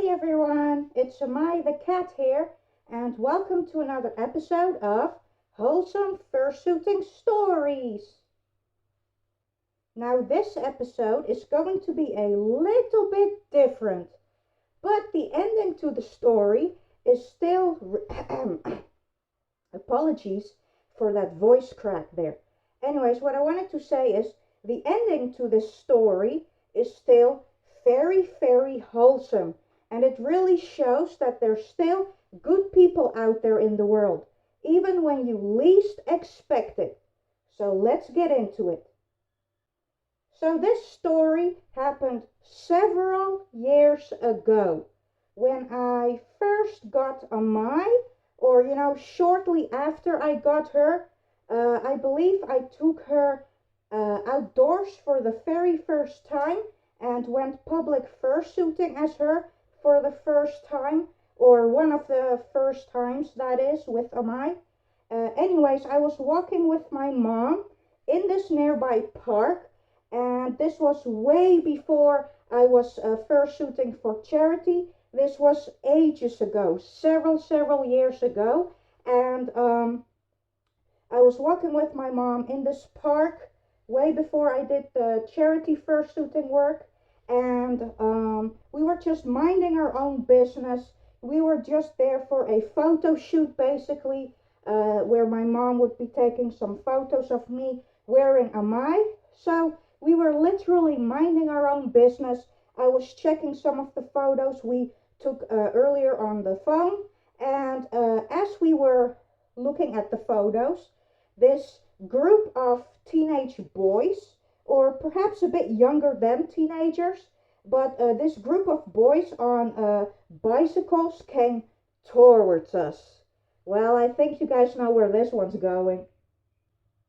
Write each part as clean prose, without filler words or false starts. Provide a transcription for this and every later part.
everyone, it's Amai the Cat here, and welcome to another episode of Wholesome Fursuiting Stories. Now this episode is going to be a little bit different, but the ending to the story is still... Apologies for that voice crack there. Anyways, what I wanted to say is the ending to this story is still very wholesome. And it really shows that there's still good people out there in the world, even when you least expect it. So let's get into it. So this story happened several years ago when I first got Amai, or shortly after I got her. I believe I took her outdoors for the very first time and went public fursuiting as her for the first time, or one of the first times, that is, with Amai. Anyways, I was walking with my mom in this nearby park, and this was way before I was fursuiting for charity. This was ages ago, several years ago, and I was walking with my mom in this park way before I did the charity fursuiting work. And we were just minding our own business. We were just there for a photo shoot, basically, where my mom would be taking some photos of me wearing Amai. So we were literally minding our own business. I was checking some of the photos we took earlier on the phone. And as we were looking at the photos, this group of teenage boys, or perhaps a bit younger than teenagers, but this group of boys on bicycles came towards us. Well, I think you guys know where this one's going.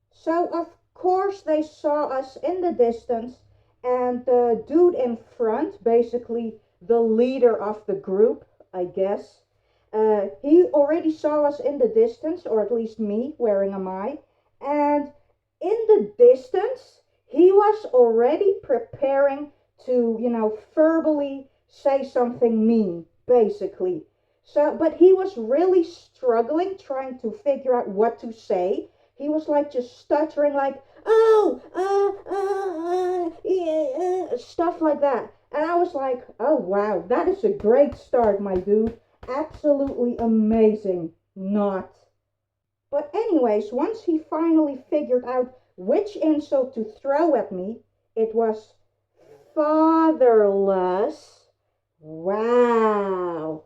So, of course, they saw us in the distance, and the dude in front, basically the leader of the group, I guess, he already saw us in the distance, or at least me, wearing Amai, and in the distance, he was already preparing to, verbally say something mean, basically. So, but he was really struggling, trying to figure out what to say. He was like just stuttering, like, stuff like that. And I was like, oh wow, that is a great start, my dude. Absolutely amazing. Not. But anyways, once he finally figured out which insult to throw at me, it was fatherless. Wow.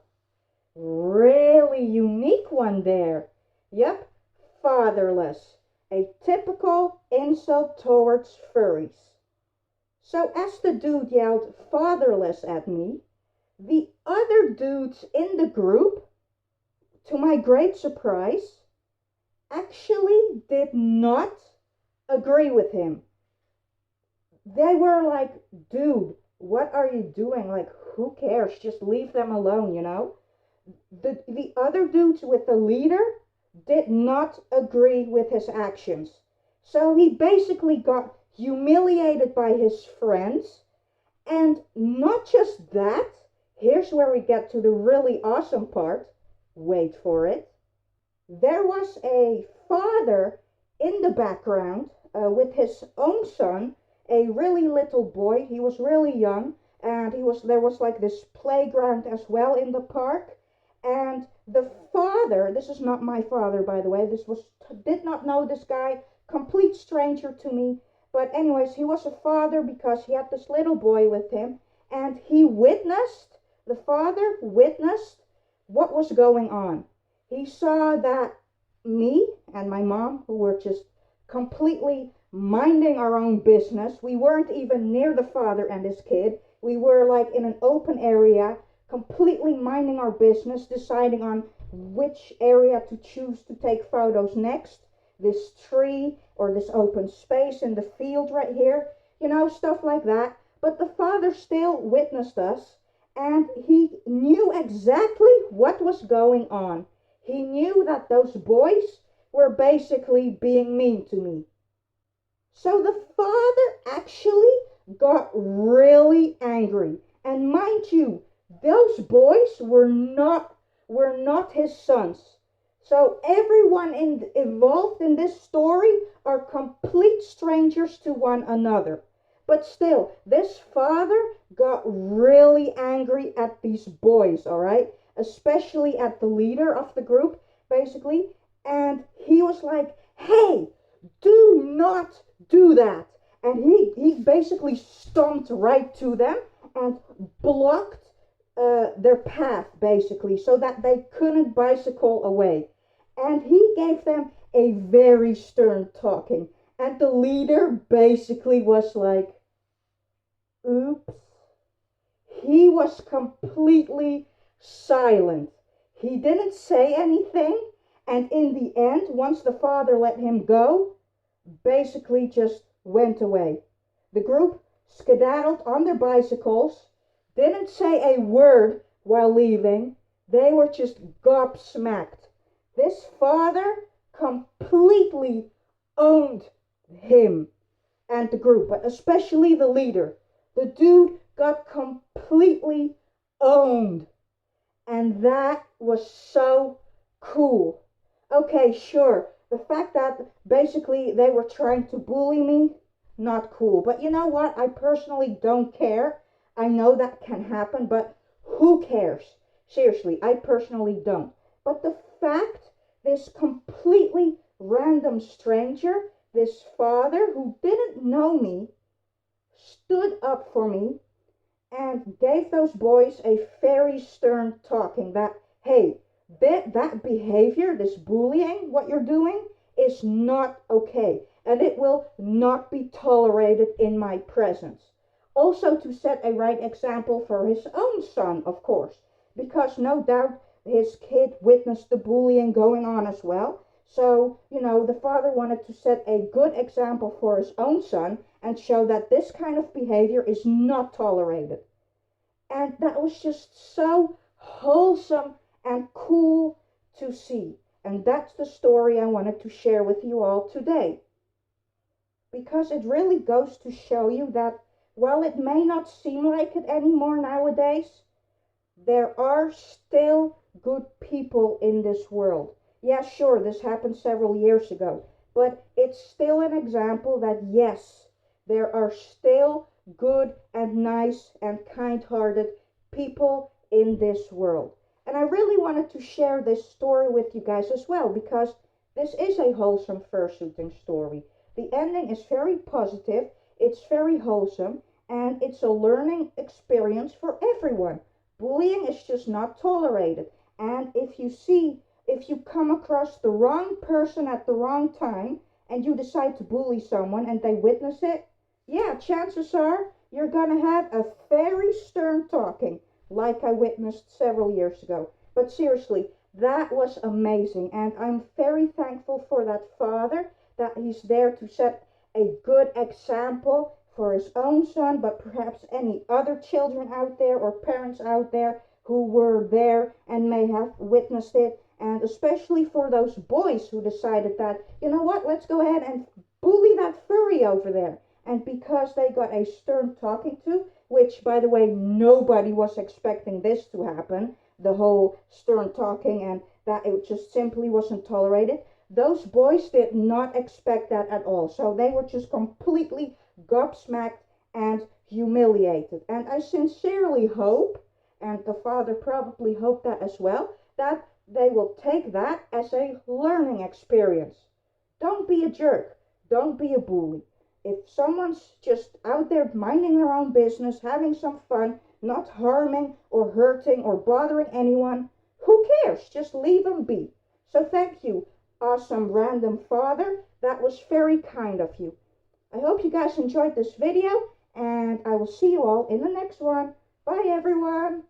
Really unique one there. Yep, fatherless. A typical insult towards furries. So as the dude yelled fatherless at me, the other dudes in the group, to my great surprise, actually did not agree with him. They were like, dude, what are you doing? Like, who cares? Just leave them alone, The other dudes with the leader did not agree with his actions. So he basically got humiliated by his friends. And not just that, here's where we get to the really awesome part. Wait for it. There was a father in the background with his own son, a really little boy. He was really young, and there was like this playground as well in the park. And the father, this is not my father, by the way, did not know this guy, complete stranger to me. But anyways, he was a father because he had this little boy with him, and the father witnessed what was going on. He saw that me and my mom, who were just completely minding our own business, we weren't even near the father and his kid. We were like in an open area, completely minding our business, deciding on which area to choose to take photos next. This tree or this open space in the field right here, stuff like that. But the father still witnessed us, and he knew exactly what was going on. He knew that those boys were basically being mean to me. So the father actually got really angry. And mind you, those boys were not his sons. So everyone involved in this story are complete strangers to one another. But still, this father got really angry at these boys, all right? Especially at the leader of the group, basically. And he was like, hey, do not do that. And he basically stomped right to them and blocked their path, basically, so that they couldn't bicycle away. And he gave them a very stern talking. And the leader basically was like, oops. He was completely silent. He didn't say anything. And in the end, once the father let him go, basically just went away. The group skedaddled on their bicycles, didn't say a word while leaving. They were just gobsmacked. This father completely owned him and the group, but especially the leader. The dude got completely owned. And that was so cool. Okay, sure. The fact that basically they were trying to bully me, not cool. But you know what? I personally don't care. I know that can happen, but who cares? Seriously, I personally don't. But the fact this completely random stranger, this father who didn't know me, stood up for me and gave those boys a very stern talking that, hey, that behavior, this bullying, what you're doing, is not okay. And it will not be tolerated in my presence. Also to set a right example for his own son, of course. Because no doubt his kid witnessed the bullying going on as well. So, the father wanted to set a good example for his own son and show that this kind of behavior is not tolerated. And that was just so wholesome and cool to see. And that's the story I wanted to share with you all today. Because it really goes to show you that while it may not seem like it anymore nowadays, there are still good people in this world. Yeah, sure, this happened several years ago, but it's still an example that yes, there are still good and nice and kind-hearted people in this world. And I really wanted to share this story with you guys as well, because this is a wholesome fursuiting story. The ending is very positive, it's very wholesome, and it's a learning experience for everyone. Bullying is just not tolerated. And if you come across the wrong person at the wrong time, and you decide to bully someone and they witness it, yeah, chances are you're gonna have a very stern talking, like I witnessed several years ago. But seriously, that was amazing, and I'm very thankful for that father, that he's there to set a good example for his own son, but perhaps any other children out there or parents out there who were there and may have witnessed it. And especially for those boys who decided that, you know what, let's go ahead and bully that furry over there. And because they got a stern talking to, which, by the way, nobody was expecting this to happen, the whole stern talking, and that it just simply wasn't tolerated, those boys did not expect that at all. So they were just completely gobsmacked and humiliated. And I sincerely hope, and the father probably hoped that as well, that they will take that as a learning experience. Don't be a jerk. Don't be a bully. If someone's just out there minding their own business, having some fun, not harming or hurting or bothering anyone, who cares? Just leave them be. So thank you, awesome random father. That was very kind of you. I hope you guys enjoyed this video, and I will see you all in the next one. Bye, everyone.